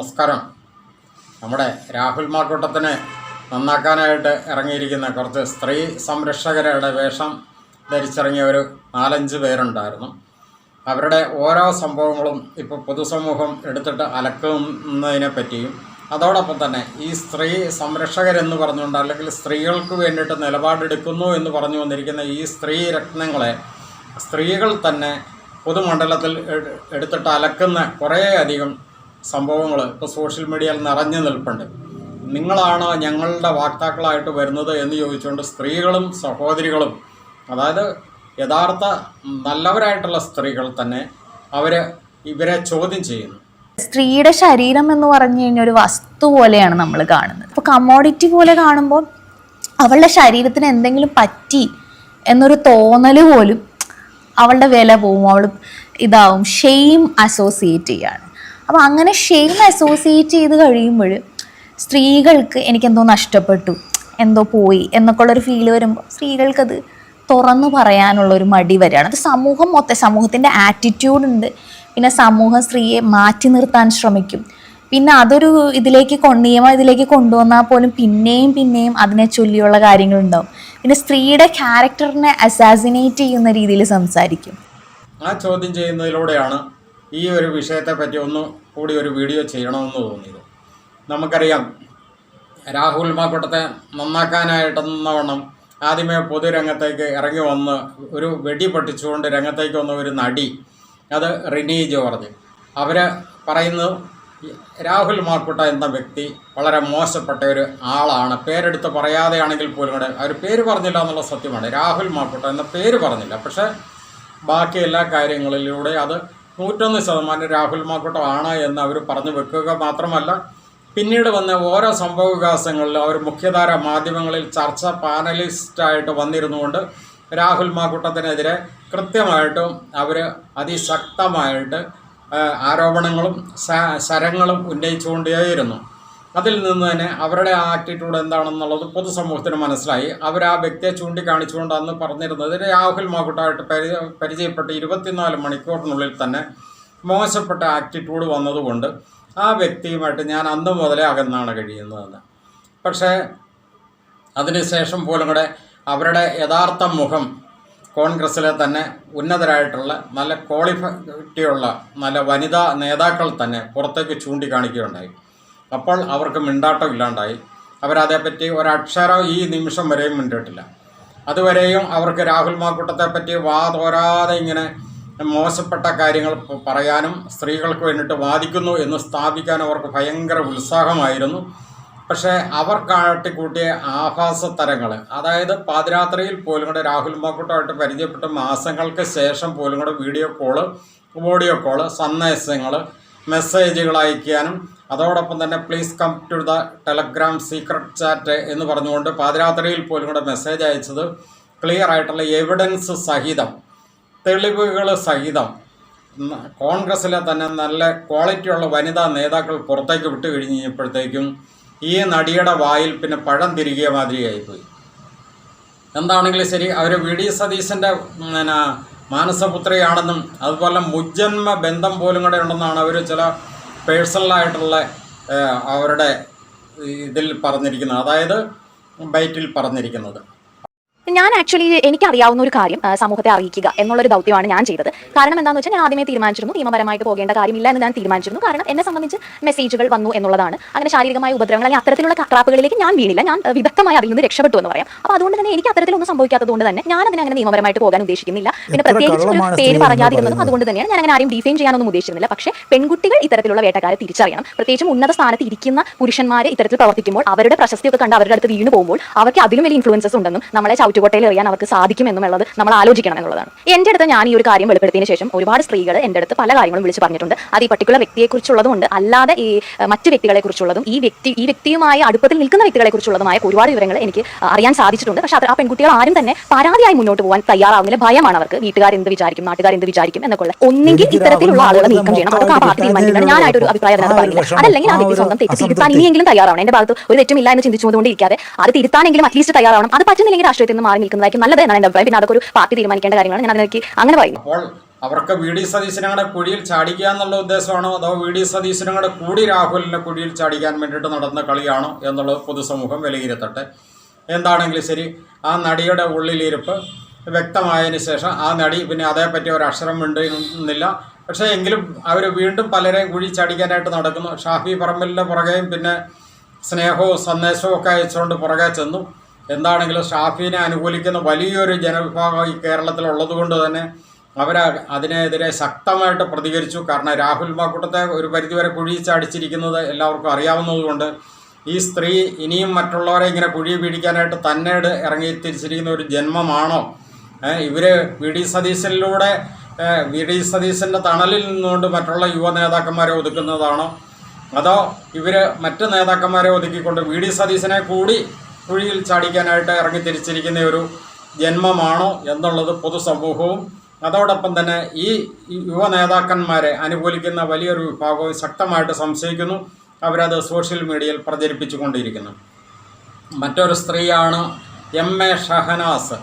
നമസ്കാരം. നമ്മുടെ രാഹുൽ മാക്കൂട്ടത്തിനെ നന്നാക്കാനായിട്ട് ഇറങ്ങിയിരിക്കുന്ന കുറച്ച് സ്ത്രീ സംരക്ഷകരുടെ വേഷം ധരിച്ചിറങ്ങിയ ഒരു 4-5 പേരുണ്ടായിരുന്നു. അവരുടെ ഓരോ സംഭവങ്ങളും ഇപ്പോൾ പൊതുസമൂഹം എടുത്തിട്ട് അലക്കുന്നതിനെ പറ്റിയും അതോടൊപ്പം തന്നെ ഈ സ്ത്രീ സംരക്ഷകരെന്ന് പറഞ്ഞുകൊണ്ട് അല്ലെങ്കിൽ സ്ത്രീകൾക്ക് വേണ്ടിയിട്ട് നിലപാടെടുക്കുന്നു എന്ന് പറഞ്ഞു വന്നിരിക്കുന്ന ഈ സ്ത്രീ രത്നങ്ങളെ സ്ത്രീകൾ തന്നെ പൊതുമണ്ഡലത്തിൽ എടുത്തിട്ട് അലക്കുന്ന കുറേയധികം സംഭവങ്ങൾ ഇപ്പോൾ സോഷ്യൽ മീഡിയയിൽ നിറഞ്ഞു നിൽപ്പുണ്ട്. നിങ്ങളാണോ ഞങ്ങളുടെ വാക്താക്കളായിട്ട് വരുന്നത് എന്ന് ചോദിച്ചുകൊണ്ട് സ്ത്രീകളും സഹോദരികളും, അതായത് യഥാർത്ഥ നല്ലവരായിട്ടുള്ള സ്ത്രീകൾ തന്നെ ഇവരെ ചോദ്യം ചെയ്യുന്നു. സ്ത്രീയുടെ ശരീരം എന്ന് പറഞ്ഞു കഴിഞ്ഞാൽ ഒരു വസ്തു പോലെയാണ് നമ്മൾ കാണുന്നത്. അപ്പോൾ കമ്മോഡിറ്റി പോലെ കാണുമ്പോൾ അവളുടെ ശരീരത്തിന് എന്തെങ്കിലും പറ്റി എന്നൊരു തോന്നൽ പോലും അവളുടെ വില പോവും, അവൾ ഇതാവും. ഷെയിം അസോസിയേറ്റ് ചെയ്യാണ്. അപ്പോൾ അങ്ങനെ ഷെയിം അസോസിയേറ്റ് ചെയ്ത് കഴിയുമ്പോൾ സ്ത്രീകൾക്ക് എനിക്കെന്തോ നഷ്ടപ്പെട്ടു, എന്തോ പോയി എന്നൊക്കെ ഉള്ളൊരു ഫീൽ വരുമ്പോൾ സ്ത്രീകൾക്കത് തുറന്നു പറയാനുള്ളൊരു മടി വരികയാണ്. അത് സമൂഹത്തിൻ്റെ ആറ്റിറ്റ്യൂഡുണ്ട്. പിന്നെ സമൂഹം സ്ത്രീയെ മാറ്റി നിർത്താൻ ശ്രമിക്കും. പിന്നെ അതൊരു ഇതിലേക്ക് കൊണ്ടുവന്നാൽ പോലും പിന്നെയും അതിനെ ചൊല്ലിയുള്ള കാര്യങ്ങളുണ്ടാവും. പിന്നെ സ്ത്രീയുടെ ക്യാരക്ടറിനെ അസാസിനേറ്റ് ചെയ്യുന്ന രീതിയിൽ സംസാരിക്കും. ആ ചോദ്യം ചെയ്യുന്നതിലൂടെയാണ് ഈ ഒരു വിഷയത്തെപ്പറ്റി കൂടി ഒരു വീഡിയോ ചെയ്യണമെന്ന് തോന്നിയത്. നമുക്കറിയാം, രാഹുൽ മാക്കൂട്ടത്തെ നന്നാക്കാനായിട്ടെന്നവണ്ണം ആദ്യമേ പൊതുരംഗത്തേക്ക് ഇറങ്ങി വന്ന് ഒരു വെടി പൊട്ടിച്ചുകൊണ്ട് രംഗത്തേക്ക് വന്ന ഒരു നടി, അത് റിനി ജോർജ്. അവർ പറയുന്നത് രാഹുൽ മാക്കൂട്ട എന്ന വ്യക്തി വളരെ മോശപ്പെട്ട ഒരു ആളാണ്. പേരെടുത്ത് പറയാതെയാണെങ്കിൽ പോലും കൂടെ അവർ പേര് പറഞ്ഞില്ല എന്നുള്ള സത്യമാണ്. രാഹുൽ മാക്കൂട്ട എന്ന പേര് പറഞ്ഞില്ല, പക്ഷേ ബാക്കി എല്ലാ കാര്യങ്ങളിലൂടെ അത് 101% രാഹുൽ മാക്കൂട്ടം ആണ് എന്ന് അവർ പറഞ്ഞു വെക്കുക മാത്രമല്ല, പിന്നീട് വന്ന ഓരോ സംഭവ വികാസങ്ങളിലും അവർ മുഖ്യധാര മാധ്യമങ്ങളിൽ ചർച്ച പാനലിസ്റ്റായിട്ട് വന്നിരുന്നുകൊണ്ട് രാഹുൽ മാക്കൂട്ടത്തിനെതിരെ കൃത്യമായിട്ടും അവർ അതിശക്തമായിട്ട് ആരോപണങ്ങളും ശരങ്ങളും ഉന്നയിച്ചുകൊണ്ടേയിരുന്നു. അതിൽ നിന്ന് തന്നെ അവരുടെ ആറ്റിറ്റ്യൂഡ് എന്താണെന്നുള്ളത് പൊതുസമൂഹത്തിന് മനസ്സിലായി. അവർ ആ വ്യക്തിയെ ചൂണ്ടിക്കാണിച്ചുകൊണ്ട് അന്ന് പറഞ്ഞിരുന്നത് രാഹുൽ മാക്കൂട്ടമായിട്ട് പരിചയപ്പെട്ട് 24 മണിക്കൂറിനുള്ളിൽ തന്നെ മോശപ്പെട്ട ആറ്റിറ്റ്യൂഡ് വന്നതുകൊണ്ട് ആ വ്യക്തിയുമായിട്ട് ഞാൻ അന്ന് മുതലേ അകന്നാണ് കഴിയുന്നതെന്ന്. പക്ഷേ അതിനുശേഷം പോലും കൂടെ അവരുടെ യഥാർത്ഥ മുഖം കോൺഗ്രസ്സിലെ തന്നെ ഉന്നതരായിട്ടുള്ള നല്ല ക്വാളിറ്റിയുള്ള നല്ല വനിതാ നേതാക്കൾ തന്നെ പുറത്തേക്ക് ചൂണ്ടിക്കാണിക്കുകയുണ്ടായി. അപ്പോൾ അവർക്ക് മിണ്ടാട്ടം ഇല്ലാണ്ടായി. അവരതേപ്പറ്റി ഒരക്ഷരം ഈ നിമിഷം വരെയും മിണ്ടിട്ടില്ല. അതുവരെയും അവർക്ക് രാഹുൽ മാക്കൂട്ടത്തെപ്പറ്റി തോരാതെ ഇങ്ങനെ മോശപ്പെട്ട കാര്യങ്ങൾ പറയാനും സ്ത്രീകൾക്ക് വേണ്ടിയിട്ട് വാദിക്കുന്നു എന്ന് സ്ഥാപിക്കാനും അവർക്ക് ഭയങ്കര ഉത്സാഹമായിരുന്നു. പക്ഷേ അവർ കാട്ടിക്കൂട്ടിയ ആഭാസത്തരങ്ങൾ, അതായത് പാതിരാത്രിയിൽ പോലും കൂടെ രാഹുൽ മാക്കൂട്ടമായിട്ട് പരിചയപ്പെട്ട് മാസങ്ങൾക്ക് ശേഷം പോലും കൂടെ വീഡിയോ കോള്, ഓഡിയോ കോള്, സന്ദേശങ്ങൾ, മെസ്സേജുകൾ അയക്കാനും അതോടൊപ്പം തന്നെ please come to the Telegram secret chat എന്ന് പറഞ്ഞുകൊണ്ട് പാതിരാത്രിയിൽ പോലും കൂടെ മെസ്സേജ് അയച്ചത് ക്ലിയർ ആയിട്ടുള്ള എവിഡൻസ് സഹിതം, തെളിവുകൾ സഹിതം കോൺഗ്രസ്സിലെ തന്നെ നല്ല ക്വാളിറ്റിയുള്ള വനിതാ നേതാക്കൾ പുറത്തേക്ക് വിട്ട് കഴിഞ്ഞപ്പോഴത്തേക്കും ഈ നടിയുടെ വായിൽ പിന്നെ പഴം തിരികിയ മാതിരിയായിപ്പോയി. എന്താണെങ്കിലും ശരി, അവർ വി.ഡി. സതീശൻ്റെ മാനസപുത്രിയാണെന്നും അതുപോലെ മുജ്ജന്മ ബന്ധം പോലും കൂടെ ഉണ്ടെന്നാണ് അവർ ചില പേഴ്സണലായിട്ടുള്ള അവരുടെ ഇതിൽ പറഞ്ഞിരിക്കുന്നത്, അതായത് ബൈറ്റിൽ പറഞ്ഞിരിക്കുന്നത്. ഞാൻ ആക്ച്വലി എനിക്കറിയാവുന്ന ഒരു കാര്യം സമൂഹത്തെ അറിയിക്കുക എന്നുള്ളൊരു ദൗത്യമാണ് ഞാൻ ചെയ്തത്. കാരണം എന്താണെന്ന് വെച്ചാൽ ഞാൻ ആദ്യമേ തീരുമാനിച്ചിരുന്നു നിയമപരമായിട്ട് പോകേണ്ട കാര്യമില്ല എന്ന് ഞാൻ തീരുമാനിച്ചിരുന്നു. കാരണം എന്നെ സംബന്ധിച്ച് മെസ്സേജുകൾ വന്നു എന്നുള്ളതാണ്. അങ്ങനെ ശാരീരികമായ ഉപദ്രവങ്ങൾ അല്ലെങ്കിൽ അത്തരത്തിലുള്ള ട്രാപ്പുകളിലേക്ക് ഞാൻ വീണില്ല. ഞാൻ വിദഗ്ധമായി അതിൽ നിന്ന് രക്ഷപ്പെട്ടു എന്ന് പറയാം. അപ്പോൾ അതുകൊണ്ട് തന്നെ എനിക്ക് അത്തരത്തിലൊന്നും സംഭവിക്കാത്തതുകൊണ്ട് തന്നെ ഞാൻ അതിനെ അങ്ങനെ നിയമപരമായിട്ട് പോകാൻ ഉദ്ദേശിക്കുന്നില്ല. പിന്നെ പ്രത്യേകിച്ച് ഒരു പേര് പറയാതിരുന്നതും അതുകൊണ്ട് തന്നെയാണ്. ഞാൻ അങ്ങനെ ആരെയും ഡിഫെയിം ചെയ്യാനൊന്നും ഉദ്ദേശിക്കുന്നില്ല. പക്ഷേ പെൺകുട്ടികൾ ഇത്തരത്തിലുള്ള വേട്ടക്കാരെ തിരിച്ചറിയണം. പ്രത്യേകിച്ചും ഉന്നത സ്ഥാനത്ത് ഇരിക്കുന്ന പുരുഷന്മാരെ ഇത്തരത്തിൽ പ്രവർത്തിക്കുമ്പോൾ അവരുടെ പ്രശസ്തിയൊക്കെ കണ്ട് അവരുടെ അടുത്ത് വീണ് പോകുമ്പോൾ അവർക്ക് അതിലും വലിയ ഇൻഫ്ലുവൻസസ് ഉണ്ടെന്നും നമ്മളെ ചവിറ്റുകൊട്ടയിൽ എറിയാൻ അവർക്ക് സാധിക്കുമെന്നുള്ളത് നമ്മൾ ആലോചിക്കണം എന്നുള്ളതാണ്. എൻ്റെ അടുത്ത് ഞാൻ ഈ ഒരു കാര്യം വെളിപ്പെടുത്തിയതിനു ശേഷം ഒരുപാട് സ്ത്രീകൾ എൻ്റെ അടുത്ത് പല കാര്യങ്ങളും വിളിച്ച് പറഞ്ഞിട്ടുണ്ട്. അത് ഈ പർട്ടിക്കുലർ വ്യക്തിയെക്കുറിച്ചുള്ളതുകൊണ്ട് അല്ലാതെ ഈ മറ്റു വ്യക്തികളെ കുറിച്ചുള്ളതും ഈ വ്യക്തിയുമായി അടുപ്പത്തിൽ നിൽക്കുന്ന വ്യക്തികളെ കുറിച്ചുള്ളതുമായ ഒരുപാട് വിവരങ്ങൾ എനിക്ക് അറിയാൻ സാധിച്ചിട്ടുണ്ട്. പക്ഷേ ആ പെൺകുട്ടികൾ ആരും തന്നെ പരാതിയായി മുന്നോട്ട് പോകാൻ തയ്യാറാവുന്നില്ല. ഭയമാണ് അവർക്ക്. വീട്ടുകാർ എന്ത് വിചാരിക്കും, നാട്ടുകാർ എന്ത് വിചാരിക്കും എന്നൊക്കെ. ഒന്നെങ്കിൽ ഇത്തരത്തിലുള്ള ആളുകളെ നീക്കം ചെയ്യണം. അതൊക്കെ ആ പാർട്ടി തീരുമാനിക്കണം. ഞാനായിട്ടൊരു അഭിപ്രായം അതിനകത്ത് പറഞ്ഞില്ല. അതല്ലെങ്കിൽ ആ വ്യക്തി സ്വന്തം തെറ്റ് തിരുത്താൻ ഇനിയെങ്കിലും തയ്യാറാവണം. എൻ്റെ ഭാഗത്ത് ഒരു തെറ്റുമില്ല എന്ന് ചിന്തിച്ചുകൊണ്ടിരിക്കാതെ അത് തിരുത്താനെങ്കിലും അറ്റ്ലീസ്റ്റ് തയ്യാറാവണം. അത് പറ്റുന്നില്ലെങ്കിൽ രാഷ്ട്രീയത്തിൽ നിന്ന് മാറി നിൽക്കുന്നതായിരിക്കും നല്ലത് എന്നാണ് എൻ്റെ അഭിപ്രായം. പിന്നെ അതൊക്കെ ഒരു പാർട്ടി തീരുമാനിക്കേണ്ട കാര്യങ്ങളാണ്. ഞാൻ അതിലേക്ക് അങ്ങനെ പറയുന്നു. അപ്പോൾ അവർക്ക് വി ഡി സതീശനങ്ങളുടെ കുഴിയിൽ ചാടിക്കുക എന്നുള്ള ഉദ്ദേശമാണോ, അതോ വി ഡി സതീശനങ്ങളുടെ കൂടി രാഹുലിനെ കുഴിയിൽ ചാടിക്കാൻ വേണ്ടിയിട്ട് നടന്ന കളിയാണോ എന്നുള്ളത് പൊതുസമൂഹം വിലയിരുത്തട്ടെ. എന്താണെങ്കിലും ശരി, ആ നടിയുടെ ഉള്ളിലിരിപ്പ് വ്യക്തമായതിന് ശേഷം ആ നടി പിന്നെ അതേപ്പറ്റി ഒരു അക്ഷരം മിണ്ടുന്നില്ല. പക്ഷേ എങ്കിലും അവർ വീണ്ടും പലരെയും കുഴി ചാടിക്കാനായിട്ട് നടക്കുന്നു. ഷാഫി പറമ്പലിൻ്റെ പുറകെയും പിന്നെ സ്നേഹവും സന്ദേശവും ഒക്കെ അയച്ചുകൊണ്ട് പുറകെ ചെന്നു. എന്താണെങ്കിലും ഷാഫിനെ അനുകൂലിക്കുന്ന വലിയൊരു ജനവിഭാഗം ഈ കേരളത്തിലുള്ളത് കൊണ്ട് തന്നെ അവർ അതിനെതിരെ ശക്തമായിട്ട് പ്രതികരിച്ചു. കാരണം രാഹുൽ മാക്കൂട്ടത്തെ ഒരു പരിധിവരെ കുഴി ചാടിച്ചിരിക്കുന്നത് എല്ലാവർക്കും അറിയാവുന്നതുകൊണ്ട് ഈ സ്ത്രീ ഇനിയും മറ്റുള്ളവരെ ഇങ്ങനെ കുഴി പിടിക്കാനായിട്ട് തന്നെ ഇറങ്ങി തിരിച്ചിരിക്കുന്ന ഒരു ജന്മമാണോ? ഇവർ വി ഡി സതീശനിലൂടെ വി ഡി സതീശൻ്റെ തണലിൽ നിന്നുകൊണ്ട് മറ്റുള്ള യുവ നേതാക്കന്മാരെ ഒതുക്കുന്നതാണോ, അതോ ഇവർ മറ്റ് നേതാക്കന്മാരെ ഒതുക്കിക്കൊണ്ട് വി ഡി സതീശനെ കൂടി കുഴിയിൽ ചാടിക്കാനായിട്ട് ഇറങ്ങി തിരിച്ചിരിക്കുന്ന ഒരു ജന്മമാണോ എന്നുള്ളത് പൊതുസമൂഹവും അതോടൊപ്പം തന്നെ ഈ യുവ നേതാക്കന്മാരെ അനുകൂലിക്കുന്ന വലിയൊരു വിഭാഗവും ശക്തമായിട്ട് സംശയിക്കുന്നു. അവരത് സോഷ്യൽ മീഡിയയിൽ പ്രചരിപ്പിച്ചു കൊണ്ടിരിക്കുന്നു. മറ്റൊരു സ്ത്രീയാണ് എം.എ. ഷഹനാസ്.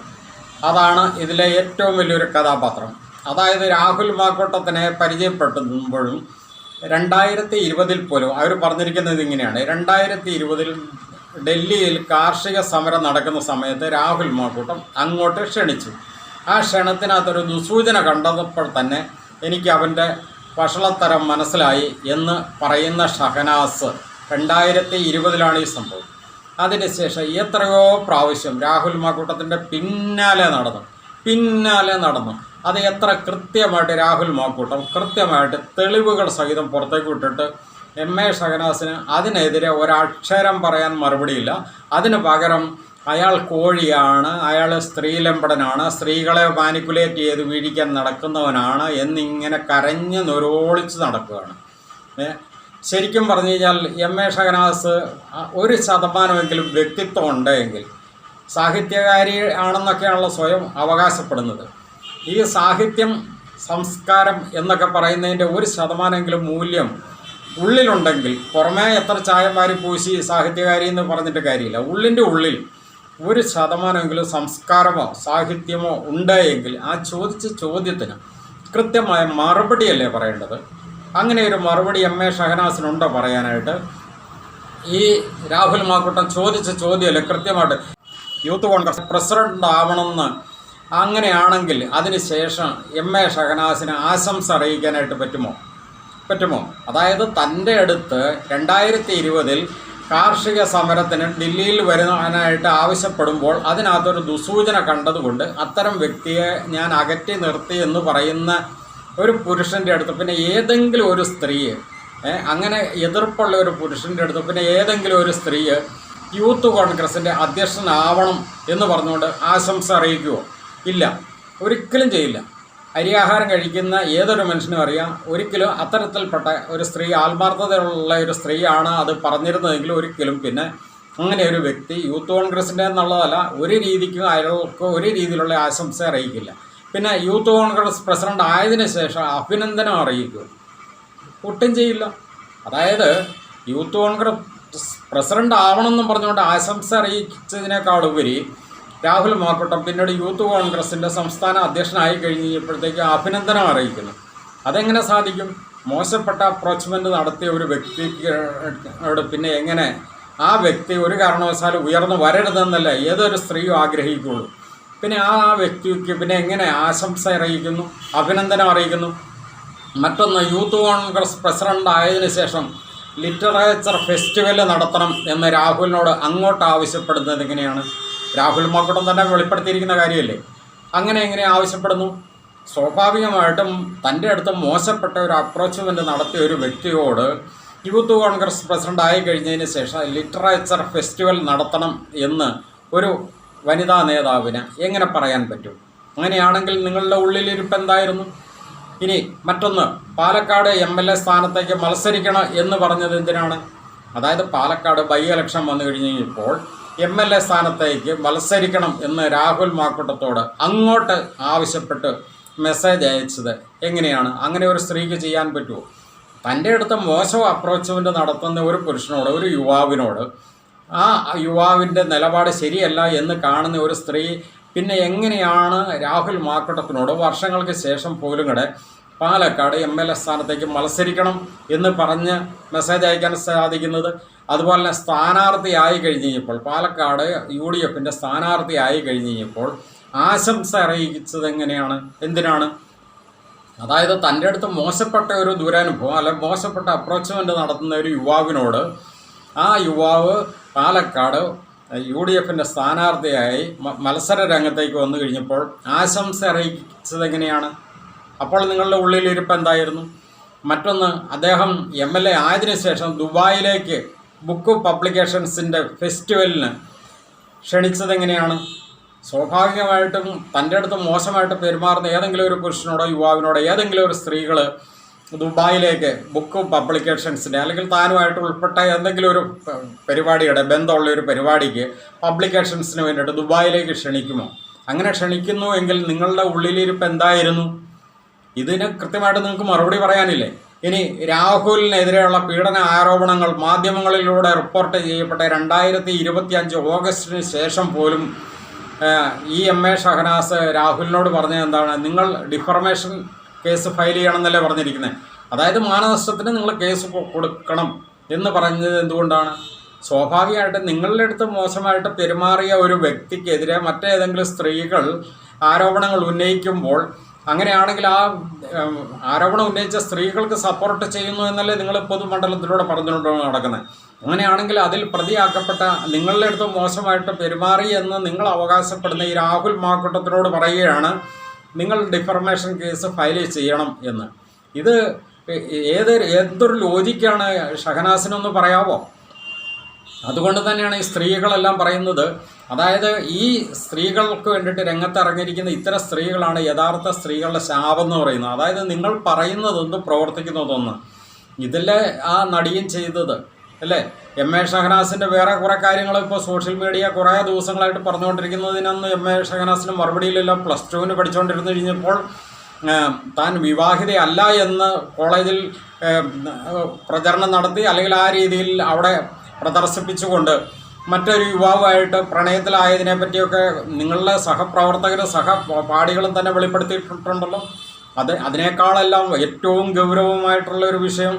അതാണ് ഇതിലെ ഏറ്റവും വലിയൊരു കഥാപാത്രം. അതായത് രാഹുൽ മാക്കൂട്ടത്തിനെ പരിചയപ്പെടുത്തുമ്പോഴും 2020 പോലും അവർ പറഞ്ഞിരിക്കുന്നത് ഇങ്ങനെയാണ്. 2020 ഡൽഹിയിൽ കാർഷിക സമരം നടക്കുന്ന സമയത്ത് രാഹുൽ മാക്കൂട്ടം അങ്ങോട്ട് ക്ഷണിച്ചു. ആ ക്ഷണത്തിനകത്തൊരു ദുസൂചന കണ്ടപ്പോൾ തന്നെ എനിക്ക് അവൻ്റെ വഷളത്തരം മനസ്സിലായി എന്ന് പറയുന്ന ഷഹനാസ് 2020 ഈ സംഭവം. അതിനുശേഷം എത്രയോ പ്രാവശ്യം രാഹുൽ മാക്കൂട്ടത്തിൻ്റെ പിന്നാലെ നടന്നു. അത് എത്ര കൃത്യമായിട്ട് രാഹുൽ മാക്കൂട്ടം കൃത്യമായിട്ട് തെളിവുകൾ സഹിതം പുറത്തേക്ക് വിട്ടിട്ട് എം.എ. ഷഹനാസിന് അതിനെതിരെ ഒരക്ഷരം പറയാൻ മറുപടിയില്ല. അതിന് പകരം അയാൾ കോഴിയാണ്, അയാൾ സ്ത്രീലമ്പടനാണ്, സ്ത്രീകളെ മാനിക്കുലേറ്റ് ചെയ്ത് വീഴിക്കാൻ നടക്കുന്നവനാണ് എന്നിങ്ങനെ കരഞ്ഞ് നൊരോളിച്ച് നടക്കുകയാണ്. ശരിക്കും പറഞ്ഞു കഴിഞ്ഞാൽ എം.എ. ഷഹനാസ് 1% വ്യക്തിത്വം ഉണ്ടെങ്കിൽ സാഹിത്യകാരി ആണെന്നൊക്കെയാണല്ലോ സ്വയം അവകാശപ്പെടുന്നത്. ഈ സാഹിത്യം സംസ്കാരം എന്നൊക്കെ പറയുന്നതിൻ്റെ 1% മൂല്യം ഉള്ളിലുണ്ടെങ്കിൽ പുറമേ എത്ര ചായമാരി പൂശി സാഹിത്യകാരി എന്ന് പറഞ്ഞിട്ട് കാര്യമില്ല. ഉള്ളിൻ്റെ ഉള്ളിൽ 1% സംസ്കാരമോ സാഹിത്യമോ ഉണ്ടെങ്കിൽ ആ ചോദിച്ച ചോദ്യത്തിന് കൃത്യമായ മറുപടിയല്ലേ പറയേണ്ടത്. അങ്ങനെ ഒരു മറുപടി എം.എ. ഷഹനാസിനുണ്ടോ പറയാനായിട്ട്? ഈ രാഹുൽ മാക്കൂട്ടം ചോദിച്ച ചോദ്യമല്ലേ കൃത്യമായിട്ട് യൂത്ത് കോൺഗ്രസ് പ്രസിഡന്റ് ആവണമെന്ന്. അങ്ങനെയാണെങ്കിൽ അതിനുശേഷം എം.എ. ഷഹനാസിന് ആശംസ അറിയിക്കാനായിട്ട് പറ്റുമോ? അതായത് തൻ്റെ അടുത്ത് 2020 കാർഷിക സമരത്തിന് ഡൽഹിയിൽ വരുവാനായിട്ട് ആവശ്യപ്പെടുമ്പോൾ അതിനകത്തൊരു ദുസൂചന കണ്ടതുകൊണ്ട് അത്തരം വ്യക്തിയെ ഞാൻ അകറ്റി നിർത്തി എന്ന് പറയുന്ന ഒരു പുരുഷൻ്റെ അടുത്ത് പിന്നെ ഏതെങ്കിലും ഒരു സ്ത്രീയെ അങ്ങനെ എതിർപ്പുള്ള ഒരു പുരുഷൻ്റെ അടുത്ത് പിന്നെ ഏതെങ്കിലും ഒരു സ്ത്രീയെ യൂത്ത് കോൺഗ്രസിൻ്റെ അധ്യക്ഷനാവണം എന്ന് പറഞ്ഞുകൊണ്ട് ആശംസ അറിയിക്കുമോ? ഇല്ല, ഒരിക്കലും ചെയ്യില്ല. അരിയാഹാരം കഴിക്കുന്ന ഏതൊരു മനുഷ്യനും അറിയാം, ഒരിക്കലും അത്തരത്തിൽപ്പെട്ട ഒരു സ്ത്രീ ആത്മാർത്ഥതയുള്ള ഒരു സ്ത്രീയാണ് അത് പറഞ്ഞിരുന്നതെങ്കിൽ ഒരിക്കലും പിന്നെ അങ്ങനെ ഒരു വ്യക്തി യൂത്ത് കോൺഗ്രസിൻ്റെ എന്നുള്ളതല്ല ഒരു രീതിക്കും അയാൾക്ക് ഒരു രീതിയിലുള്ള ആശംസ അറിയിക്കില്ല. പിന്നെ യൂത്ത് കോൺഗ്രസ് പ്രസിഡന്റ് ആയതിനു ശേഷം അഭിനന്ദനം അറിയിക്കും, ഒട്ടും ചെയ്യില്ല. അതായത് യൂത്ത് കോൺഗ്രസ് പ്രസിഡന്റ് ആവണമെന്നും പറഞ്ഞുകൊണ്ട് ആശംസ അറിയിച്ചതിനേക്കാളുപരി രാഹുൽ മാക്കൂട്ടം പിന്നീട് യൂത്ത് കോൺഗ്രസിൻ്റെ സംസ്ഥാന അധ്യക്ഷനായി കഴിഞ്ഞപ്പോഴത്തേക്ക് അഭിനന്ദനം അറിയിക്കുന്നു. അതെങ്ങനെ സാധിക്കും? മോശപ്പെട്ട അപ്രോച്ച്മെൻറ്റ് നടത്തിയ ഒരു വ്യക്തിയോട് പിന്നെ എങ്ങനെ ആ വ്യക്തി ഒരു കാരണവശാലും ഉയർന്നു വരരുതെന്നല്ല ഏതൊരു സ്ത്രീയും ആഗ്രഹിക്കുകയുള്ളൂ. പിന്നെ ആ വ്യക്തിക്ക് പിന്നെ എങ്ങനെ ആശംസ അറിയിക്കുന്നു, അഭിനന്ദനം അറിയിക്കുന്നു? മറ്റൊന്ന്, യൂത്ത് കോൺഗ്രസ് പ്രസിഡന്റ് ആയതിനു ശേഷം ലിറ്ററേച്ചർ ഫെസ്റ്റിവൽ നടത്തണം എന്ന് രാഹുലിനോട് അങ്ങോട്ട് ആവശ്യപ്പെടുന്നത് എങ്ങനെയാണ്? രാഹുൽ മാക്കൂട്ടം തന്നെ വെളിപ്പെടുത്തിയിരിക്കുന്ന കാര്യമല്ലേ. അങ്ങനെ എങ്ങനെ ആവശ്യപ്പെടുന്നു? സ്വാഭാവികമായിട്ടും തൻ്റെ അടുത്ത് മോശപ്പെട്ട ഒരു അപ്രോച്ച്മെൻറ്റ് നടത്തിയ ഒരു വ്യക്തിയോട് യൂത്ത് കോൺഗ്രസ് പ്രസിഡന്റ് ആയി കഴിഞ്ഞതിന് ശേഷം ലിറ്ററേച്ചർ ഫെസ്റ്റിവൽ നടത്തണം എന്ന് ഒരു വനിതാ നേതാവിന് എങ്ങനെ പറയാൻ പറ്റും? അങ്ങനെയാണെങ്കിൽ നിങ്ങളുടെ ഉള്ളിലിരിപ്പ് എന്തായിരുന്നു? ഇനി മറ്റൊന്ന്, പാലക്കാട് MLA സ്ഥാനത്തേക്ക് മത്സരിക്കണം എന്ന് പറഞ്ഞത് എന്തിനാണ്? അതായത് പാലക്കാട് ബൈ ഇലക്ഷൻ വന്നു കഴിഞ്ഞപ്പോൾ MLA സ്ഥാനത്തേക്ക് മത്സരിക്കണം എന്ന് രാഹുൽ മാക്കൂട്ടത്തോട് അങ്ങോട്ട് ആവശ്യപ്പെട്ട് മെസ്സേജ് അയച്ചത് എങ്ങനെയാണ്? അങ്ങനെ ഒരു സ്ത്രീക്ക് ചെയ്യാൻ പറ്റുമോ? തൻ്റെ അടുത്ത് മോശം അപ്രോച്ച്മെൻറ്റ് നടത്തുന്ന ഒരു പുരുഷനോട്, ഒരു യുവാവിനോട്, ആ യുവാവിൻ്റെ നിലപാട് ശരിയല്ല എന്ന് കാണുന്ന ഒരു സ്ത്രീ പിന്നെ എങ്ങനെയാണ് രാഹുൽ മാക്കൂട്ടത്തിനോട് വർഷങ്ങൾക്ക് ശേഷം പോലും കൂടെ പാലക്കാട് MLA സ്ഥാനത്തേക്ക് മത്സരിക്കണം എന്ന് പറഞ്ഞ് മെസ്സേജ് അയക്കാൻ സാധിക്കുന്നത്? അതുപോലെ തന്നെ സ്ഥാനാർത്ഥിയായി കഴിഞ്ഞ് കഴിഞ്ഞപ്പോൾ പാലക്കാട് UDF സ്ഥാനാർത്ഥിയായി കഴിഞ്ഞ് കഴിഞ്ഞപ്പോൾ ആശംസ അറിയിച്ചത് എങ്ങനെയാണ്? എന്തിനാണ്? അതായത് തൻ്റെ അടുത്ത് മോശപ്പെട്ട ഒരു ദുരനുഭവം അല്ലെ മോശപ്പെട്ട അപ്രോച്ച്മെൻ്റ് നടത്തുന്ന ഒരു യുവാവിനോട് ആ യുവാവ് പാലക്കാട് UDF സ്ഥാനാർത്ഥിയായി മത്സര രംഗത്തേക്ക് വന്നു കഴിഞ്ഞപ്പോൾ ആശംസ അറിയിച്ചത് എങ്ങനെയാണ്? അപ്പോൾ നിങ്ങളുടെ ഉള്ളിലിരിപ്പ് എന്തായിരുന്നു? മറ്റൊന്ന്, അദ്ദേഹം MLA ആയതിനു ശേഷം ദുബായിലേക്ക് ബുക്ക് പബ്ലിക്കേഷൻസിൻ്റെ ഫെസ്റ്റിവലിന് ക്ഷണിച്ചത് എങ്ങനെയാണ്? സ്വാഭാവികമായിട്ടും തൻ്റെ അടുത്ത് മോശമായിട്ട് പെരുമാറുന്ന ഏതെങ്കിലും ഒരു പുരുഷനോടോ യുവാവിനോടോ ഏതെങ്കിലും ഒരു സ്ത്രീകൾ ദുബായിലേക്ക് ബുക്ക് പബ്ലിക്കേഷൻസിൻ്റെ അല്ലെങ്കിൽ താനുമായിട്ട് ഉൾപ്പെട്ട എന്തെങ്കിലും ഒരു പരിപാടിയുടെ ബന്ധമുള്ള ഒരു പരിപാടിക്ക് പബ്ലിക്കേഷൻസിന് വേണ്ടിയിട്ട് ദുബായിലേക്ക് ക്ഷണിക്കുമോ? അങ്ങനെ ക്ഷണിക്കുന്നു എങ്കിൽ നിങ്ങളുടെ ഉള്ളിലിരിപ്പ് എന്തായിരുന്നു? ഇതിന് കൃത്യമായിട്ട് നിങ്ങൾക്ക് മറുപടി പറയാനില്ലേ? ഇനി രാഹുലിനെതിരെയുള്ള പീഡന ആരോപണങ്ങൾ മാധ്യമങ്ങളിലൂടെ റിപ്പോർട്ട് ചെയ്യപ്പെട്ട 2025 ഓഗസ്റ്റിന് ശേഷം പോലും ഈ MA ഷഹനാസ് രാഹുലിനോട് പറഞ്ഞത് എന്താണ്? നിങ്ങൾ ഡിഫർമേഷൻ കേസ് ഫയൽ ചെയ്യണമെന്നല്ലേ പറഞ്ഞിരിക്കുന്നത്. അതായത് മാനനഷ്ടത്തിന് നിങ്ങൾ കേസ് കൊടുക്കണം എന്ന് പറഞ്ഞത് എന്തുകൊണ്ടാണ്? സ്വാഭാവികമായിട്ട് നിങ്ങളുടെ അടുത്ത് മോശമായിട്ട് പെരുമാറിയ ഒരു വ്യക്തിക്കെതിരെ മറ്റേതെങ്കിലും സ്ത്രീകൾ ആരോപണങ്ങൾ ഉന്നയിക്കുമ്പോൾ അങ്ങനെയാണെങ്കിൽ ആ ആരോപണം ഉന്നയിച്ച സ്ത്രീകൾക്ക് സപ്പോർട്ട് ചെയ്യുന്നു എന്നല്ലേ നിങ്ങൾ പൊതുമണ്ഡലത്തിലൂടെ പറഞ്ഞുകൊണ്ട് നടക്കുന്നത്. അങ്ങനെയാണെങ്കിൽ അതിൽ പ്രതിയാക്കപ്പെട്ട നിങ്ങളുടെ അടുത്ത് മോശമായിട്ട് പെരുമാറി എന്ന് നിങ്ങൾ അവകാശപ്പെടുന്ന ഈ രാഹുൽ മാക്കൂട്ടത്തിനോട് പറയുകയാണ് നിങ്ങൾ ഡിഫർമേഷൻ കേസ് ഫയൽ ചെയ്യണം എന്ന്. ഇത് എന്തൊരു ലോജിക്കാണ് ഷഹനാസിനൊന്ന് പറയാമോ? അതുകൊണ്ട് തന്നെയാണ് ഈ സ്ത്രീകളെല്ലാം പറയുന്നത്. അതായത് ഈ സ്ത്രീകൾക്ക് വേണ്ടിയിട്ട് രംഗത്തിറങ്ങിയിരിക്കുന്ന ഇത്തരം സ്ത്രീകളാണ് യഥാർത്ഥ സ്ത്രീകളുടെ ശാപം എന്ന് പറയുന്നത്. അതായത് നിങ്ങൾ പറയുന്നതൊന്ന് പ്രവർത്തിക്കുന്നതൊന്ന്. ഇതിലെ ആ നടിയും ചെയ്തത് അല്ലേ? MA ഷഹനാസിൻ്റെ വേറെ കുറേ കാര്യങ്ങൾ ഇപ്പോൾ സോഷ്യൽ മീഡിയ കുറേ ദിവസങ്ങളായിട്ട് പറഞ്ഞുകൊണ്ടിരിക്കുന്നതിനൊന്നും MA ഷഹനാസിന് മറുപടിയിലില്ല. +2 പഠിച്ചുകൊണ്ടിരുന്നു കഴിഞ്ഞപ്പോൾ താൻ വിവാഹിതയല്ല എന്ന് കോളേജിൽ പ്രചരണം നടത്തി, അല്ലെങ്കിൽ ആ രീതിയിൽ അവിടെ പ്രദർശിപ്പിച്ചുകൊണ്ട് മറ്റൊരു യുവാവുമായിട്ട് പ്രണയത്തിലായതിനെ പറ്റിയൊക്കെ നിങ്ങളുടെ സഹപ്രവർത്തകരും സഹപാഠികളും തന്നെ വെളിപ്പെടുത്തിയിട്ടുണ്ടല്ലോ. അതിനേക്കാളെല്ലാം ഏറ്റവും ഗൗരവമായിട്ടുള്ള ഒരു വിഷയം,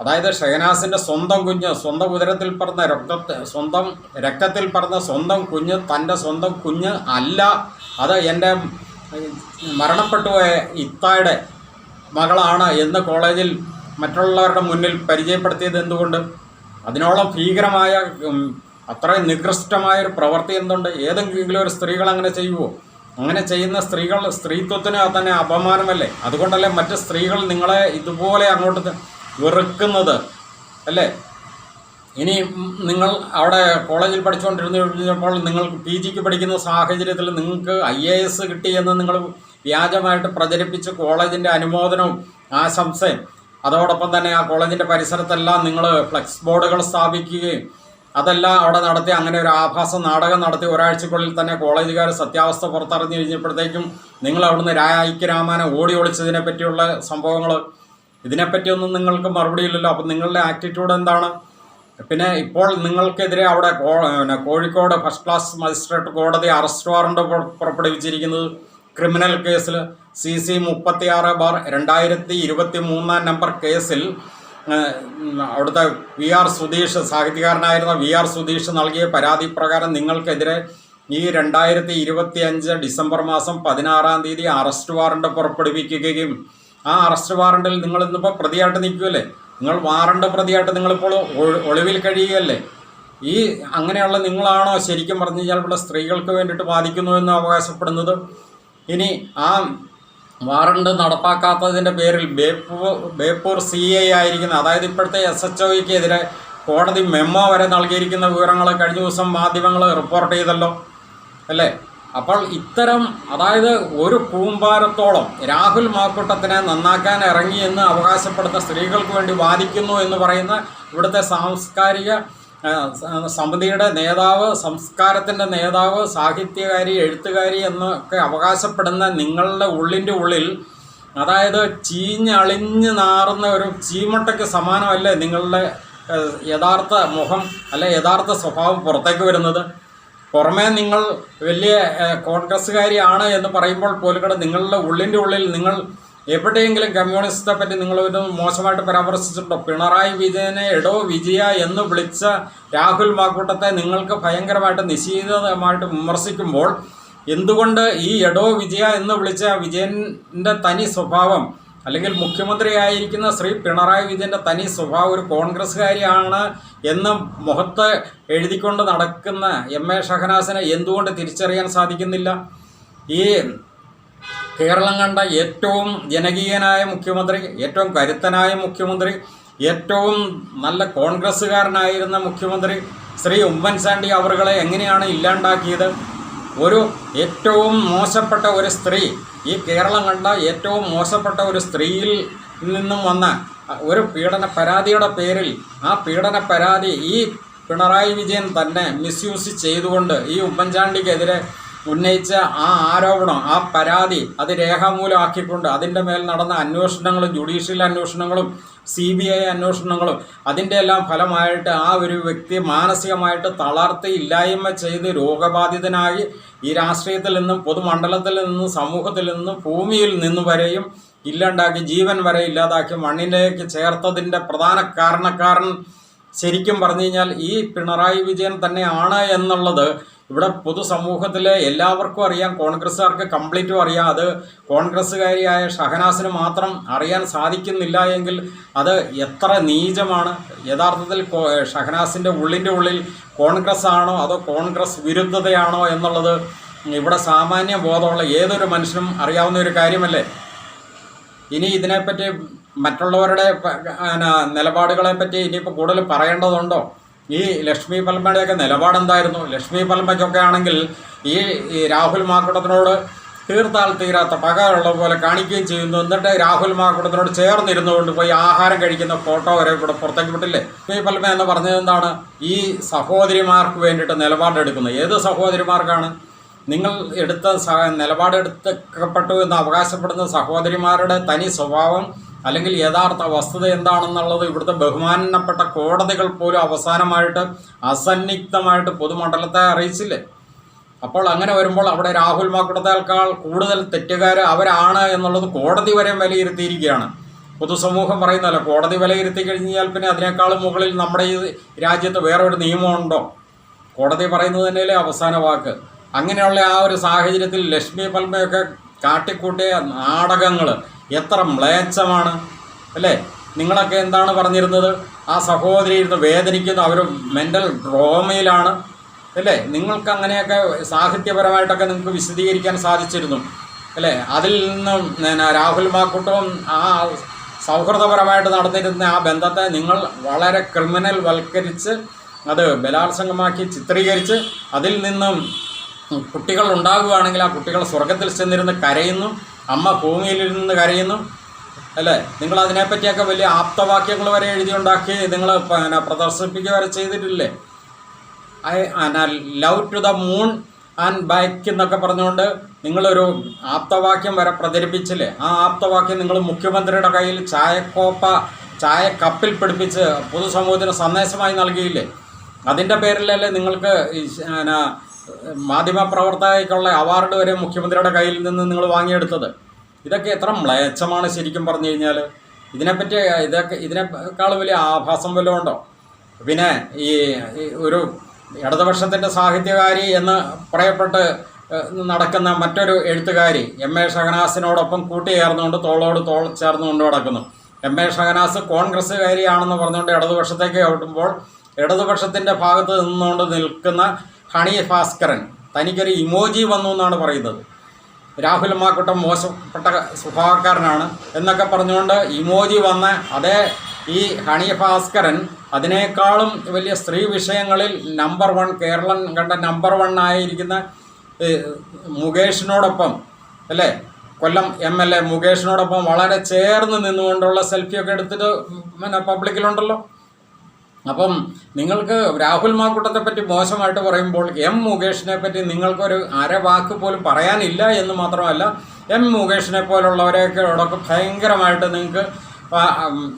അതായത് ഷഹനാസിൻ്റെ സ്വന്തം കുഞ്ഞ്, സ്വന്തം ഉദരത്തിൽ പറഞ്ഞ സ്വന്തം രക്തത്തിൽ പറഞ്ഞ സ്വന്തം കുഞ്ഞ് തൻ്റെ സ്വന്തം കുഞ്ഞ് അല്ല, അത് എൻ്റെ മരണപ്പെട്ടുപോയ ഇത്തായുടെ മകളാണ് എന്ന് കോളേജിൽ മറ്റുള്ളവരുടെ മുന്നിൽ പരിചയപ്പെടുത്തിയത് എന്തുകൊണ്ട്? അതിനോളം ഭീകരമായ അത്രയും നികൃഷ്ടമായൊരു പ്രവൃത്തി എന്തുണ്ട്? ഏതെങ്കിലും ഒരു സ്ത്രീകൾ അങ്ങനെ ചെയ്യുമോ? അങ്ങനെ ചെയ്യുന്ന സ്ത്രീകൾ സ്ത്രീത്വത്തിന് തന്നെ അപമാനമല്ലേ? അതുകൊണ്ടല്ലേ മറ്റ് സ്ത്രീകൾ നിങ്ങളെ ഇതുപോലെ അങ്ങോട്ട് വെറുക്കുന്നത് അല്ലേ? ഇനി നിങ്ങൾ അവിടെ കോളേജിൽ പഠിച്ചുകൊണ്ടിരുന്നപ്പോൾ നിങ്ങൾ PGക്ക് പഠിക്കുന്ന സാഹചര്യത്തിൽ നിങ്ങൾക്ക് IAS കിട്ടിയെന്ന് നിങ്ങൾ വ്യാജമായിട്ട് പ്രചരിപ്പിച്ച് കോളേജിൻ്റെ അനുമോദനവും ആശംസയും അതോടൊപ്പം തന്നെ ആ കോളേജിൻ്റെ പരിസരത്തെല്ലാം നിങ്ങൾ ഫ്ലെക്സ് ബോർഡുകൾ സ്ഥാപിക്കുകയും അതെല്ലാം അവിടെ നടത്തി അങ്ങനെ ഒരു ആഭാസ നാടകം നടത്തി ഒരാഴ്ചക്കുള്ളിൽ തന്നെ കോളേജുകാർ സത്യാവസ്ഥ പുറത്തറിഞ്ഞു കഴിഞ്ഞപ്പോഴത്തേക്കും നിങ്ങൾ അവിടുന്ന് ഐക്യരാമാനെ ഓടി ഒളിച്ചതിനെ പറ്റിയുള്ള സംഭവങ്ങൾ, ഇതിനെപ്പറ്റിയൊന്നും നിങ്ങൾക്ക് മറുപടിയില്ലല്ലോ. അപ്പം നിങ്ങളുടെ ആറ്റിറ്റ്യൂഡ് എന്താണ്? പിന്നെ ഇപ്പോൾ നിങ്ങൾക്കെതിരെ അവിടെ കോഴിക്കോട് ഫസ്റ്റ് ക്ലാസ് മജിസ്ട്രേറ്റ് കോടതി അറസ്റ്റ് വാറണ്ട് പുറപ്പെടുവിച്ചിരിക്കുന്നത് ക്രിമിനൽ കേസിൽ CC 36/2023 നമ്പർ കേസിൽ അവിടുത്തെ VR സുധീഷ്, സാഹിത്യകാരനായിരുന്ന VR സുധീഷ് നൽകിയ പരാതി പ്രകാരം നിങ്ങൾക്കെതിരെ ഈ 2025 ഡിസംബർ മാസം 16-ാം തീയതി അറസ്റ്റ് വാറണ്ട് പുറപ്പെടുവിക്കുകയും ആ അറസ്റ്റ് വാറണ്ടിൽ നിങ്ങൾ ഇന്നിപ്പോൾ പ്രതിയായിട്ട് നിൽക്കുമല്ലേ? നിങ്ങൾ വാറണ്ട് പ്രതിയായിട്ട് നിങ്ങളിപ്പോൾ ഒളിവിൽ കഴിയുകയല്ലേ? ഈ അങ്ങനെയുള്ള നിങ്ങളാണോ ശരിക്കും പറഞ്ഞു കഴിഞ്ഞാൽ ഇവിടെ സ്ത്രീകൾക്ക് വേണ്ടിയിട്ട് വാദിക്കുന്നു എന്ന് അവകാശപ്പെടുന്നത്? ഇനി ആ വാറണ്ട് നടപ്പാക്കാത്തതിൻ്റെ പേരിൽ ബേപ്പൂർ CI ആയിരിക്കുന്ന, അതായത് ഇപ്പോഴത്തെ SHOയ്ക്കെതിരെ കോടതി മെമ്മോ വരെ നൽകിയിരിക്കുന്ന വിവരങ്ങൾ കഴിഞ്ഞ ദിവസം മാധ്യമങ്ങൾ റിപ്പോർട്ട് ചെയ്തല്ലോ അല്ലേ? അപ്പോൾ ഇത്തരം, അതായത് ഒരു കൂമ്പാരത്തോളം രാഹുൽ മാക്കൂട്ടത്തിനെ നന്നാക്കാൻ ഇറങ്ങി എന്ന് അവകാശപ്പെടുന്ന സ്ത്രീകൾക്ക് വേണ്ടി വാദിക്കുന്നു എന്ന് പറയുന്ന ഇവിടുത്തെ സാംസ്കാരിക സമിതിയുടെ നേതാവ്, സംസ്കാരത്തിൻ്റെ നേതാവ്, സാഹിത്യകാരി, എഴുത്തുകാരി എന്നൊക്കെ അവകാശപ്പെടുന്ന നിങ്ങളുടെ ഉള്ളിൻ്റെ ഉള്ളിൽ, അതായത് ചീഞ്ഞളിഞ്ഞ് നാറുന്ന ഒരു ചീമട്ടയ്ക്ക് സമാനമല്ലേ നിങ്ങളുടെ യഥാർത്ഥ മുഖം അല്ലെ യഥാർത്ഥ സ്വഭാവം പുറത്തേക്ക് വരുന്നത്? പുറമേ നിങ്ങൾ വലിയ കോൺഗ്രസ്സുകാരിയാണ് എന്ന് പറയുമ്പോൾ പോലും കൂടെ നിങ്ങളുടെ ഉള്ളിൻ്റെ ഉള്ളിൽ നിങ്ങൾ എവിടെയെങ്കിലും കമ്മ്യൂണിസ്റ്റെ പറ്റി നിങ്ങളൊരു മോശമായിട്ട് പരാമർശിച്ചിട്ടുണ്ടോ? പിണറായി വിജയനെ എടോ വിജയ എന്ന് വിളിച്ച രാഹുൽ മാക്കൂട്ടത്തെ നിങ്ങൾക്ക് ഭയങ്കരമായിട്ട് നിശീതമായിട്ട് വിമർശിക്കുമ്പോൾ എന്തുകൊണ്ട് ഈ എടോ വിജയ എന്ന് വിളിച്ച വിജയൻ്റെ തനി സ്വഭാവം, അല്ലെങ്കിൽ മുഖ്യമന്ത്രിയായിരിക്കുന്ന ശ്രീ പിണറായി വിജയൻ്റെ തനി സ്വഭാവം ഒരു കോൺഗ്രസ്സുകാരിയാണ് എന്ന് മുഖത്ത് എഴുതിക്കൊണ്ട് നടക്കുന്ന എം.എ. ഷഹനാസിനെ എന്തുകൊണ്ട് തിരിച്ചറിയാൻ സാധിക്കുന്നില്ല? ഈ കേരളം കണ്ട ഏറ്റവും ജനകീയനായ മുഖ്യമന്ത്രി, ഏറ്റവും കരുത്തനായ മുഖ്യമന്ത്രി, ഏറ്റവും നല്ല കോൺഗ്രസ്സുകാരനായിരുന്ന മുഖ്യമന്ത്രി ശ്രീ ഉമ്മൻചാണ്ടി അവരുകളെ എങ്ങനെയാണ് ഇല്ലാണ്ടാക്കിയത്? ഒരു ഏറ്റവും മോശപ്പെട്ട ഒരു സ്ത്രീ, ഈ കേരളം കണ്ട ഏറ്റവും മോശപ്പെട്ട ഒരു സ്ത്രീയിൽ നിന്നും വന്ന ഒരു പീഡന പരാതിയുടെ പേരിൽ ആ പീഡന പരാതി ഈ പിണറായി വിജയൻ തന്നെ മിസ്യൂസ് ചെയ്തുകൊണ്ട് ഈ ഉമ്മൻചാണ്ടിക്കെതിരെ ഉന്നയിച്ച ആ ആരോപണം, ആ പരാതി അത് രേഖാമൂലമാക്കിക്കൊണ്ട് അതിൻ്റെ മേൽ നടന്ന അന്വേഷണങ്ങളും ജുഡീഷ്യൽ അന്വേഷണങ്ങളും CBI അന്വേഷണങ്ങളും അതിൻ്റെ എല്ലാം ഫലമായിട്ട് ആ ഒരു വ്യക്തി മാനസികമായിട്ട് തളർത്തി ഇല്ലായ്മ ചെയ്ത് രോഗബാധിതനായി ഈ രാഷ്ട്രീയത്തിൽ നിന്നും പൊതുമണ്ഡലത്തിൽ നിന്നും സമൂഹത്തിൽ നിന്നും ഭൂമിയിൽ നിന്നും വരെയും ഇല്ലാണ്ടാക്കി, ജീവൻ വരെ ഇല്ലാതാക്കി മണ്ണിലേക്ക് ചേർത്തതിൻ്റെ പ്രധാന കാരണക്കാരൻ ശരിക്കും പറഞ്ഞു കഴിഞ്ഞാൽ ഈ പിണറായി വിജയൻ തന്നെയാണ് എന്നുള്ളത് ഇവിടെ പൊതുസമൂഹത്തിലെ എല്ലാവർക്കും അറിയാം. കോൺഗ്രസ്സുകാർക്ക് കംപ്ലീറ്റും അറിയാം. അത് കോൺഗ്രസ്സുകാരിയായ ഷഹനാസിന് മാത്രം അറിയാൻ സാധിക്കുന്നില്ല എങ്കിൽ അത് എത്ര നീചമാണ്. യഥാർത്ഥത്തിൽ ഷഹനാസിൻ്റെ ഉള്ളിൻ്റെ ഉള്ളിൽ കോൺഗ്രസ് ആണോ അതോ കോൺഗ്രസ് വിരുദ്ധതയാണോ എന്നുള്ളത് ഇവിടെ സാമാന്യ ബോധമുള്ള ഏതൊരു മനുഷ്യനും അറിയാവുന്ന ഒരു കാര്യമല്ലേ. ഇനി ഇതിനെപ്പറ്റി മറ്റുള്ളവരുടെ നിലപാടുകളെപ്പറ്റി ഇനിയിപ്പോൾ കൂടുതൽ പറയേണ്ടതുണ്ടോ? ഈ ലക്ഷ്മി പൽമയുടെയൊക്കെ നിലപാടെന്തായിരുന്നു? ലക്ഷ്മി പൽമയ്ക്കൊക്കെ ആണെങ്കിൽ ഈ രാഹുൽ മാക്കൂട്ടത്തിനോട് തീർത്താൽ തീരാത്ത പകയുള്ള പോലെ കാണിക്കുകയും ചെയ്യുന്നു. എന്നിട്ട് രാഹുൽ മാക്കൂട്ടത്തിനോട് ചേർന്നിരുന്നുകൊണ്ട് പോയി ആഹാരം കഴിക്കുന്ന ഫോട്ടോ വരെ ഇവിടെ പുറത്തേക്ക് വിട്ടില്ലേ. ലക്ഷ്മി പൽമ എന്ന് പറഞ്ഞത് എന്താണ്? ഈ സഹോദരിമാർക്ക് വേണ്ടിയിട്ട് നിലപാടെടുക്കുന്നത്. ഏത് സഹോദരിമാർക്കാണ്? നിങ്ങൾ നിലപാടെടുക്കപ്പെട്ടു എന്ന് അവകാശപ്പെടുന്ന സഹോദരിമാരുടെ തനി സ്വഭാവം അല്ലെങ്കിൽ യഥാർത്ഥ വസ്തുത എന്താണെന്നുള്ളത് ഇവിടുത്തെ ബഹുമാനപ്പെട്ട കോടതികൾ പോലും അവസാനമായിട്ട് അസന്നിഗ്ധമായിട്ട് പൊതുമണ്ഡലത്തെ അറിയിച്ചില്ലേ. അപ്പോൾ അങ്ങനെ വരുമ്പോൾ അവിടെ രാഹുൽ മാക്കൂട്ടത്തേക്കാൾ കൂടുതൽ തെറ്റുകാർ അവരാണ് എന്നുള്ളത് കോടതി വരെ വിലയിരുത്തിയിരിക്കുകയാണ്. പൊതുസമൂഹം പറയുന്നല്ലോ, കോടതി വിലയിരുത്തി കഴിഞ്ഞാൽ പിന്നെ അതിനേക്കാളും മുകളിൽ നമ്മുടെ ഈ രാജ്യത്ത് വേറെ ഒരു നിയമമുണ്ടോ? കോടതി പറയുന്നത് തന്നെയല്ലേ അവസാന വാക്ക്. അങ്ങനെയുള്ള ആ ഒരു സാഹചര്യത്തിൽ ലക്ഷ്മി പൽമയൊക്കെ കാട്ടിക്കൂട്ടിയ നാടകങ്ങൾ എത്ര മ്ലേച്ഛമാണ് അല്ലേ. നിങ്ങളൊക്കെ എന്താണ് പറഞ്ഞിരുന്നത്? ആ സഹോദരി ഇരുന്ന് വേദനിക്കുന്നു, അവർ മെൻ്റൽ ഡ്രോമയിലാണ് അല്ലേ. നിങ്ങൾക്ക് അങ്ങനെയൊക്കെ സാഹിത്യപരമായിട്ടൊക്കെ നിങ്ങൾക്ക് വിശദീകരിക്കാൻ സാധിച്ചിരുന്നു അല്ലേ. അതിൽ നിന്നും രാഹുൽ മാക്കൂട്ടവും ആ സൗഹൃദപരമായിട്ട് നടന്നിരുന്ന ആ ബന്ധത്തെ നിങ്ങൾ വളരെ ക്രിമിനൽ വൽക്കരിച്ച് അത് ബലാത്സംഗമാക്കി ചിത്രീകരിച്ച് അതിൽ നിന്നും കുട്ടികൾ ഉണ്ടാകുകയാണെങ്കിൽ ആ കുട്ടികൾ സ്വർഗത്തിൽ ചെന്നിരുന്ന് കരയുന്നു, അമ്മ ഭൂമിയിലിരുന്ന് കരയുന്നു അല്ലേ. നിങ്ങൾ അതിനെപ്പറ്റിയൊക്കെ വലിയ ആപ്തവാക്യങ്ങൾ വരെ എഴുതിയുണ്ടാക്കി നിങ്ങൾ പ്രദർശിപ്പിക്കുക വരെ ചെയ്തിട്ടില്ലേ. Love to the moon and back എന്നൊക്കെ പറഞ്ഞുകൊണ്ട് നിങ്ങളൊരു ആപ്തവാക്യം വരെ പ്രചരിപ്പിച്ചില്ലേ. ആ ആപ്തവാക്യം നിങ്ങൾ മുഖ്യമന്ത്രിയുടെ കയ്യിൽ ചായ കപ്പിൽ പിടിപ്പിച്ച് പൊതുസമൂഹത്തിന് സന്ദേശമായി നൽകിയില്ലേ. അതിൻ്റെ പേരിലല്ലേ നിങ്ങൾക്ക് മാധ്യമപ്രവർത്തകർക്കുള്ള അവാർഡ് വരെ മുഖ്യമന്ത്രിയുടെ കയ്യിൽ നിന്ന് നിങ്ങൾ വാങ്ങിയെടുത്തത്. ഇതൊക്കെ എത്ര മ്ലേച്ഛമാണ് ശരിക്കും പറഞ്ഞു കഴിഞ്ഞാൽ. ഇതിനേക്കാൾ വലിയ ആഭാസം വല്ലതും ഉണ്ടോ? പിന്നെ ഈ ഒരു ഇടതുപക്ഷത്തിൻ്റെ സാഹിത്യകാരി എന്ന് പറയപ്പെട്ട് നടക്കുന്ന മറ്റൊരു എഴുത്തുകാരി എം.എ. ഷഹനാസിനോടൊപ്പം കൂട്ടിയേർന്നുകൊണ്ട് തോളോട് തോൾ ചേർന്നുകൊണ്ട് നടക്കുന്നു. എം.എ. ഷഹനാസ് കോൺഗ്രസ്സുകാരിയാണെന്ന് പറഞ്ഞുകൊണ്ട് ഇടതുപക്ഷത്തേക്ക് ഓട്ടുമ്പോൾ ഇടതുപക്ഷത്തിൻ്റെ ഭാഗത്ത് നിന്നുകൊണ്ട് നിൽക്കുന്ന ഹണി ഭാസ്കരൻ തനിക്കൊരു ഇമോജി വന്നു എന്നാണ് പറയുന്നത്. രാഹുൽ മാക്കൂട്ടം മോശപ്പെട്ട സ്വഭാവക്കാരനാണ് എന്നൊക്കെ പറഞ്ഞുകൊണ്ട് ഇമോജി വന്ന അതേ ഈ ഹണി ഭാസ്കരൻ അതിനേക്കാളും വലിയ സ്ത്രീ വിഷയങ്ങളിൽ നമ്പർ 1 കേരളം കണ്ട നമ്പർ 1 ആയിരിക്കുന്ന മുകേഷിനോടൊപ്പം അല്ലേ, കൊല്ലം MLA മുകേഷിനോടൊപ്പം വളരെ ചേർന്ന് നിന്നുകൊണ്ടുള്ള സെൽഫിയൊക്കെ എടുത്തിട്ട് പബ്ലിക്കിലുണ്ടല്ലോ. അപ്പം നിങ്ങൾക്ക് രാഹുൽ മാക്കൂട്ടത്തെ പറ്റി മോശമായിട്ട് പറയുമ്പോൾ മുകേഷിനെ പറ്റി നിങ്ങൾക്കൊരു അരവാക്ക് പോലും പറയാനില്ല എന്ന് മാത്രമല്ല, മുകേഷിനെ പോലുള്ളവരെയൊക്കെ ഇടയ്ക്ക് ഭയങ്കരമായിട്ട് നിങ്ങൾക്ക്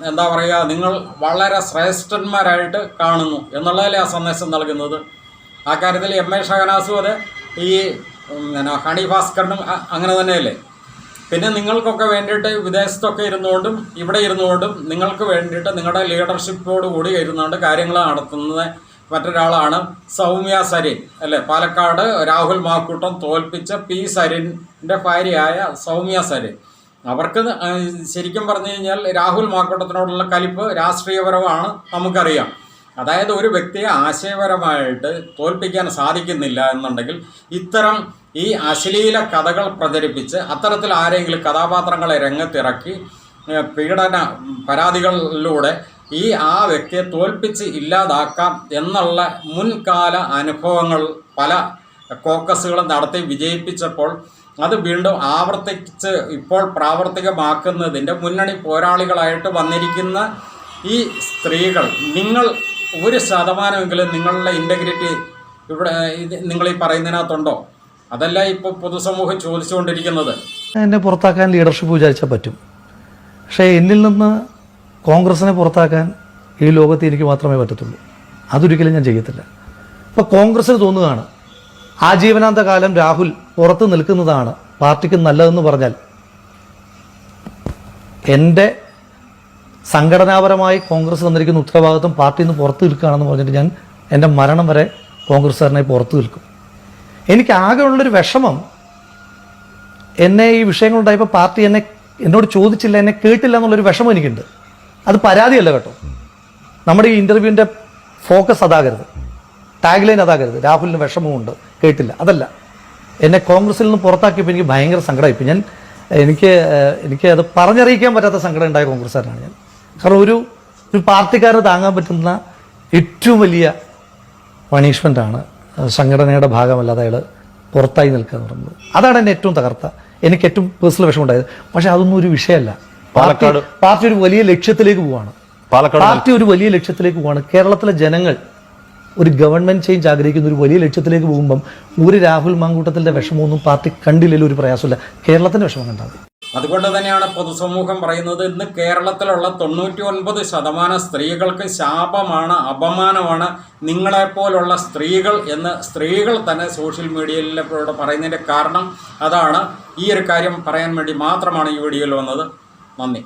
എന്താ പറയുക, നിങ്ങൾ വളരെ ശ്രേഷ്ഠന്മാരായിട്ട് കാണുന്നു എന്നുള്ളതല്ലേ ആ സന്ദേശം നൽകുന്നത്. ആ കാര്യത്തിൽ എം എ ഷഹനാസും അത് ഈ ഹണി ഭാസ്കറിനും അങ്ങനെ തന്നെയല്ലേ. പിന്നെ നിങ്ങൾക്കൊക്കെ വേണ്ടിയിട്ട് വിദേശത്തൊക്കെ ഇരുന്നുകൊണ്ടും ഇവിടെ ഇരുന്നുകൊണ്ടും നിങ്ങൾക്ക് വേണ്ടിയിട്ട് നിങ്ങളുടെ ലീഡർഷിപ്പോട് കൂടി ഇരുന്നുകൊണ്ട് കാര്യങ്ങൾ നടത്തുന്ന മറ്റൊരാളാണ് സൗമ്യ സരിൻ അല്ലേ. പാലക്കാട് രാഹുൽ മാക്കൂട്ടം തോൽപ്പിച്ച പി സരിൻ്റെ ഭാര്യയായ സൗമ്യ സരിൻ. അവർക്ക് ശരിക്കും പറഞ്ഞു കഴിഞ്ഞാൽ രാഹുൽ മാക്കൂട്ടത്തിനോടുള്ള കലിപ്പ് രാഷ്ട്രീയപരമാണ്, നമുക്കറിയാം. അതായത് ഒരു വ്യക്തിയെ ആശയപരമായിട്ട് തോൽപ്പിക്കാൻ സാധിക്കുന്നില്ല എന്നുണ്ടെങ്കിൽ ഇത്തരം ഈ അശ്ലീല കഥകൾ പ്രചരിപ്പിച്ച് അത്തരത്തിൽ ആരെങ്കിലും കഥാപാത്രങ്ങളെ രംഗത്തിറക്കി പീഡന പരാതികളിലൂടെ ആ വ്യക്തിയെ തോൽപ്പിച്ച് ഇല്ലാതാക്കാം എന്നുള്ള മുൻകാല അനുഭവങ്ങൾ പല കോക്കസുകളും നടത്തി വിജയിപ്പിച്ചപ്പോൾ അത് വീണ്ടും ആവർത്തിച്ച് ഇപ്പോൾ പ്രാവർത്തികമാക്കുന്നതിൻ്റെ മുന്നണി പോരാളികളായിട്ട് വന്നിരിക്കുന്ന ഈ സ്ത്രീകൾ, നിങ്ങൾ 1% നിങ്ങളുടെ ഇൻറ്റഗ്രിറ്റി ഇവിടെ നിങ്ങൾ ഈ പറയുന്നതിനകത്തുണ്ടോ? അതല്ല ഇപ്പോൾ പൊതുസമൂഹം ചോദിച്ചുകൊണ്ടിരിക്കുന്നത്. എന്നെ പുറത്താക്കാൻ ലീഡർഷിപ്പ് വിചാരിച്ചാൽ പറ്റും. പക്ഷേ എന്നിൽ നിന്ന് കോൺഗ്രസിനെ പുറത്താക്കാൻ ഈ ലോകത്ത് എനിക്ക് മാത്രമേ പറ്റത്തുള്ളൂ. അതൊരിക്കലും ഞാൻ ചെയ്യത്തില്ല. ഇപ്പോൾ കോൺഗ്രസ്സിന് തോന്നുകയാണ് ആജീവനാന്ത കാലം രാഹുൽ പുറത്ത് നിൽക്കുന്നതാണ് പാർട്ടിക്ക് നല്ലതെന്ന് പറഞ്ഞാൽ, എൻ്റെ സംഘടനാപരമായി കോൺഗ്രസ് തന്നിരിക്കുന്ന ഉത്തരവാദിത്വം പാർട്ടിയിൽ നിന്ന് പുറത്ത് നിൽക്കുകയാണെന്ന് പറഞ്ഞിട്ട് ഞാൻ എൻ്റെ മരണം വരെ കോൺഗ്രസ്സുകാരനെ പുറത്ത് നിൽക്കും. എനിക്ക് ആകെയുള്ളൊരു വിഷമം, എന്നെ ഈ വിഷയങ്ങളുണ്ടായപ്പോൾ പാർട്ടി എന്നോട് ചോദിച്ചില്ല, എന്നെ കേട്ടില്ല എന്നുള്ളൊരു വിഷമം എനിക്കുണ്ട്. അത് പരാതിയല്ല കേട്ടോ. നമ്മുടെ ഈ ഇൻ്റർവ്യൂവിൻ്റെ ഫോക്കസ് അതാകരുത്, ടാഗ് ലൈൻ അതാകരുത്. രാഹുലിന് വിഷമമുണ്ട്, കേട്ടില്ല, അതല്ല. എന്നെ കോൺഗ്രസിൽ നിന്ന് പുറത്താക്കിയപ്പോൾ എനിക്ക് ഭയങ്കര സങ്കടമായിപ്പോൾ. എനിക്ക് അത് പറഞ്ഞറിയിക്കാൻ പറ്റാത്ത സങ്കടം ഉണ്ടായ കോൺഗ്രസ്സുകാരനാണ് ഞാൻ. കാരണം ഒരു പാർട്ടിക്കാരന് താങ്ങാൻ പറ്റുന്ന ഏറ്റവും വലിയ പണിഷ്മെൻ്റാണ് സംഘടനയുടെ ഭാഗമല്ലാതെ അയാൾ പുറത്തായി നിൽക്കുക എന്ന് പറയുന്നത്. അതാണ് എന്നെ ഏറ്റവും തകർത്ത, എനിക്ക് ഏറ്റവും പേഴ്സണൽ വിഷമമുണ്ടായത്. പക്ഷെ അതൊന്നും ഒരു വിഷയമല്ല. പാർട്ടി ഒരു വലിയ ലക്ഷ്യത്തിലേക്ക് പോവാണ്. കേരളത്തിലെ ജനങ്ങൾ ഒരു ഗവൺമെന്റ് ചേഞ്ച് ആഗ്രഹിക്കുന്ന ഒരു വലിയ ലക്ഷ്യത്തിലേക്ക് പോകുമ്പം ഒരു രാഹുൽ മാങ്കൂട്ടത്തിൻ്റെ വിഷമമൊന്നും പാർട്ടി കണ്ടില്ലെങ്കിൽ ഒരു പ്രയാസമില്ല. കേരളത്തിൻ്റെ വിഷമം കണ്ടാൽ. അതുകൊണ്ട് തന്നെയാണ് പൊതുസമൂഹം പറയുന്നത്, ഇന്ന് കേരളത്തിലുള്ള 99% സ്ത്രീകൾക്ക് ശാപമാണ്, അപമാനമാണ് നിങ്ങളെപ്പോലുള്ള സ്ത്രീകൾ എന്ന് സ്ത്രീകൾ തന്നെ സോഷ്യൽ മീഡിയയിലൂടെ പറയുന്നതിൻ്റെ കാരണം അതാണ്. ഈ ഒരു കാര്യം പറയാൻ വേണ്ടി മാത്രമാണ് ഈ വീഡിയോയിൽ വന്നത്. നന്ദി.